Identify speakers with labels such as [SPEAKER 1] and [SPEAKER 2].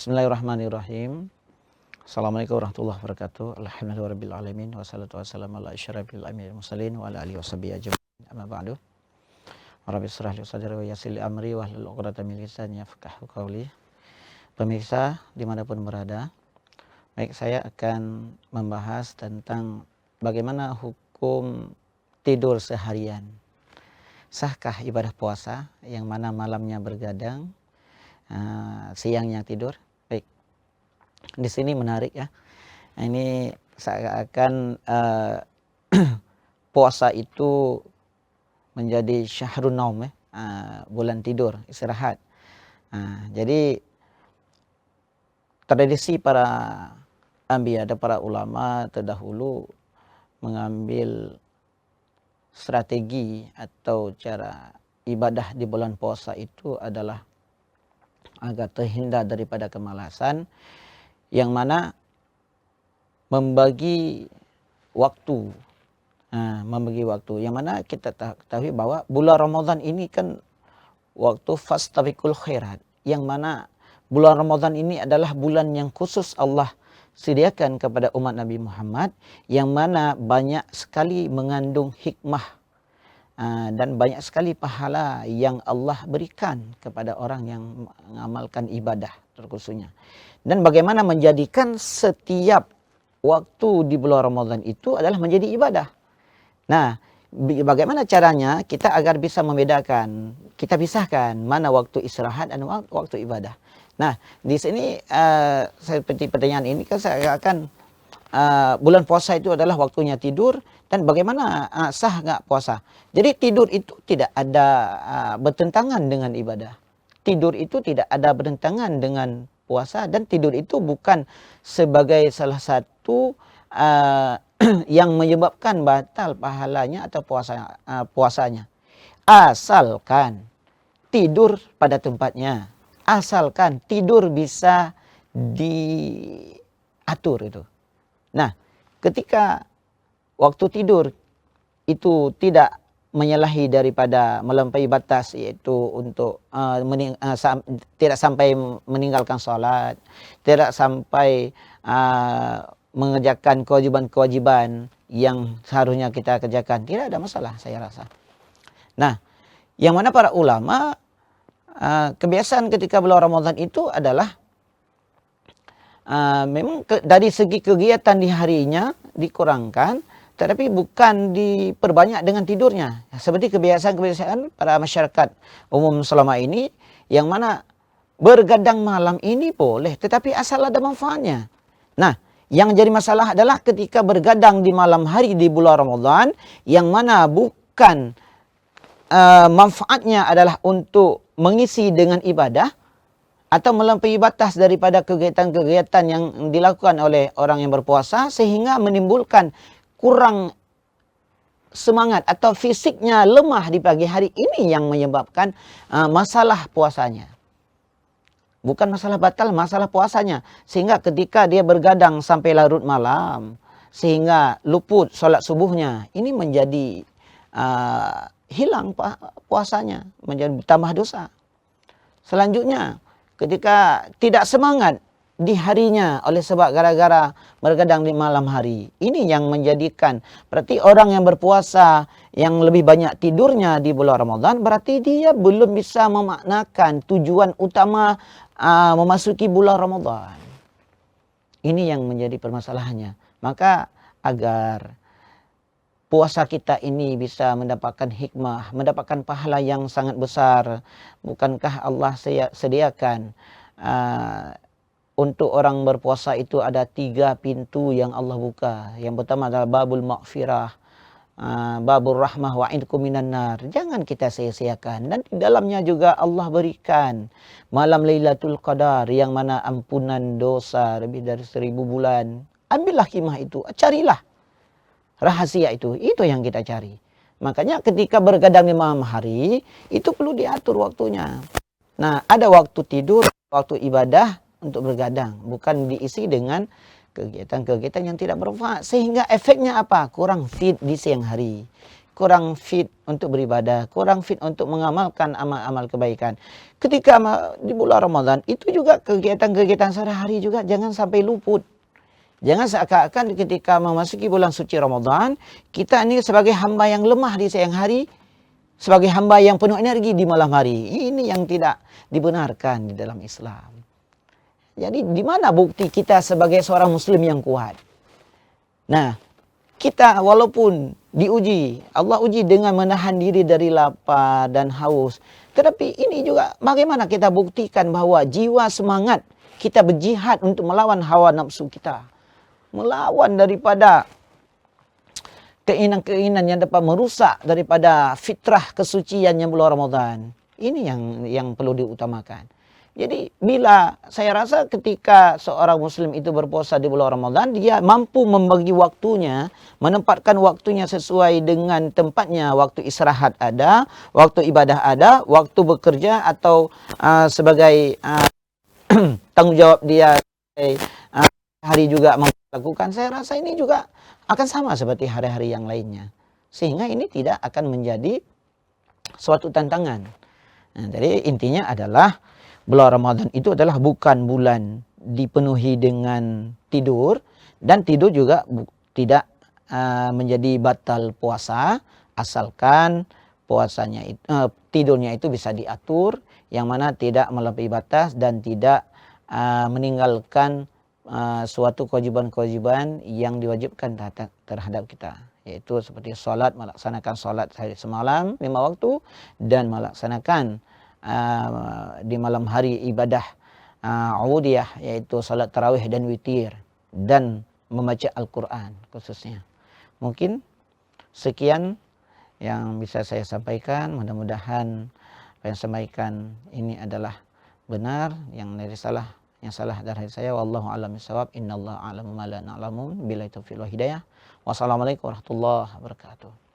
[SPEAKER 1] Bismillahirrahmanirrahim. Assalamualaikum warahmatullahi wabarakatuh. Alhamdulillahirabbil alamin wassalatu wassalamu ala asyrafil anbiya'i wal mursalin wa ala alihi washabihi ajmain. Amma ba'du. Rabbi shrah li sadri wa yassir li amri wahlul 'uqdatam min lisani yafqahu qawli. Pemirsa dimanapun berada, baik, saya akan membahas tentang bagaimana hukum tidur seharian. Sahkah ibadah puasa yang mana malamnya bergadang, siangnya tidur? Baik, di sini menarik ya. Ini saya akan puasa itu menjadi syahrun naum, bulan tidur, istirahat. Jadi tradisi para anbiya dan para ulama terdahulu mengambil strategi atau cara ibadah di bulan puasa itu adalah agar terhindar daripada kemalasan, yang mana membagi waktu, yang mana kita ketahui bahwa bulan Ramadan ini kan waktu fastabiqul khairat, yang mana bulan Ramadan ini adalah bulan yang khusus Allah sediakan kepada umat Nabi Muhammad, yang mana banyak sekali mengandung hikmah dan banyak sekali pahala yang Allah berikan kepada orang yang mengamalkan ibadah terkhususnya. Dan bagaimana menjadikan setiap waktu di bulan Ramadan itu adalah menjadi ibadah. Nah, bagaimana caranya kita agar bisa membedakan, kita pisahkan mana waktu istirahat dan waktu ibadah. Nah, di sini seperti pertanyaan ini kan saya akan bulan puasa itu adalah waktunya tidur, dan bagaimana sah nggak puasa. Jadi tidur itu tidak ada bertentangan dengan ibadah. Tidur itu tidak ada bertentangan dengan puasa, dan tidur itu bukan sebagai salah satu yang menyebabkan batal pahalanya atau puasanya. Asalkan tidur pada tempatnya, asalkan tidur bisa diatur itu. Nah, ketika waktu tidur itu tidak menyalahi daripada melampaui batas, yaitu untuk tidak sampai meninggalkan sholat, tidak sampai mengerjakan kewajiban-kewajiban yang seharusnya kita kerjakan, tidak ada masalah saya rasa. Nah, yang mana para ulama kebiasaan ketika bulan Ramadan itu adalah memang dari segi kegiatan di harinya dikurangkan, tetapi bukan diperbanyak dengan tidurnya. Seperti kebiasaan-kebiasaan para masyarakat umum selama ini, yang mana bergadang malam ini boleh, tetapi asal ada manfaatnya. Nah, yang jadi masalah adalah ketika bergadang di malam hari di bulan Ramadan, yang mana bukan manfaatnya adalah untuk mengisi dengan ibadah, atau melampaui batas daripada kegiatan-kegiatan yang dilakukan oleh orang yang berpuasa, sehingga menimbulkan kurang semangat atau fisiknya lemah di pagi hari. Ini yang menyebabkan masalah puasanya. Bukan masalah batal, masalah puasanya. Sehingga ketika dia bergadang sampai larut malam, sehingga luput sholat subuhnya, ini menjadi hilang puasanya, menjadi tambah dosa. Selanjutnya, ketika tidak semangat di harinya oleh sebab gara-gara bergadang di malam hari, ini yang menjadikan, berarti orang yang berpuasa yang lebih banyak tidurnya di bulan Ramadan, berarti dia belum bisa memaknakan tujuan utama memasuki bulan Ramadan. Ini yang menjadi permasalahannya. Maka agar puasa kita ini bisa mendapatkan hikmah, mendapatkan pahala yang sangat besar, bukankah Allah sediakan untuk orang berpuasa itu ada 3 pintu yang Allah buka. Yang pertama adalah babul maghfirah, babul rahmah wa idkum minan nar. Jangan kita sia-siakan. Dan di dalamnya juga Allah berikan malam Lailatul Qadar, yang mana ampunan dosa lebih dari 1000 bulan. Ambillah hikmah itu, carilah rahasia itu yang kita cari. Makanya ketika bergadang di malam hari, itu perlu diatur waktunya. Nah, ada waktu tidur, waktu ibadah untuk bergadang, bukan diisi dengan kegiatan-kegiatan yang tidak bermanfaat. Sehingga efeknya apa? Kurang fit di siang hari. kurang fit untuk beribadah, kurang fit untuk mengamalkan amal-amal kebaikan. Ketika di bulan Ramadan, itu juga kegiatan-kegiatan sehari-hari juga jangan sampai luput. Jangan seakan-akan ketika memasuki bulan suci Ramadan, kita ini sebagai hamba yang lemah di siang hari, sebagai hamba yang penuh energi di malam hari. Ini yang tidak dibenarkan di dalam Islam. Jadi di mana bukti kita sebagai seorang muslim yang kuat? Nah, kita walaupun diuji, Allah uji dengan menahan diri dari lapar dan haus. Tetapi ini juga bagaimana kita buktikan bahwa jiwa semangat kita berjihad untuk melawan hawa nafsu kita. Melawan daripada keinginan-keinginan yang dapat merusak daripada fitrah kesuciannya bulan Ramadan. Ini yang perlu diutamakan. Jadi bila saya rasa ketika seorang muslim itu berpuasa di bulan Ramadan, dia mampu membagi waktunya, menempatkan waktunya sesuai dengan tempatnya. Waktu istirahat ada, waktu ibadah ada, waktu bekerja atau sebagai tanggung jawab dia hari juga melakukan. Saya rasa ini juga akan sama seperti hari-hari yang lainnya. Sehingga ini tidak akan menjadi suatu tantangan. Nah, jadi intinya adalah bulan Ramadan itu adalah bukan bulan dipenuhi dengan tidur, dan tidur juga tidak menjadi batal puasa, asalkan puasanya tidurnya itu bisa diatur, yang mana tidak melebihi batas dan tidak meninggalkan suatu kewajiban-kewajiban yang diwajibkan terhadap kita, yaitu seperti solat, melaksanakan solat hari semalam 5 waktu, dan melaksanakan di malam hari ibadah ubudiyah, yaitu salat tarawih dan witir, dan membaca Al-Quran khususnya. Mungkin sekian yang bisa saya sampaikan. Mudah-mudahan apa yang saya sampaikan ini adalah benar, yang salah dari saya. Wallahu a'lam bishawab. Innallaha a'lamu ma la na'lamun. Billahi taufiq wal hidayah. Wassalamualaikum warahmatullahi wabarakatuh.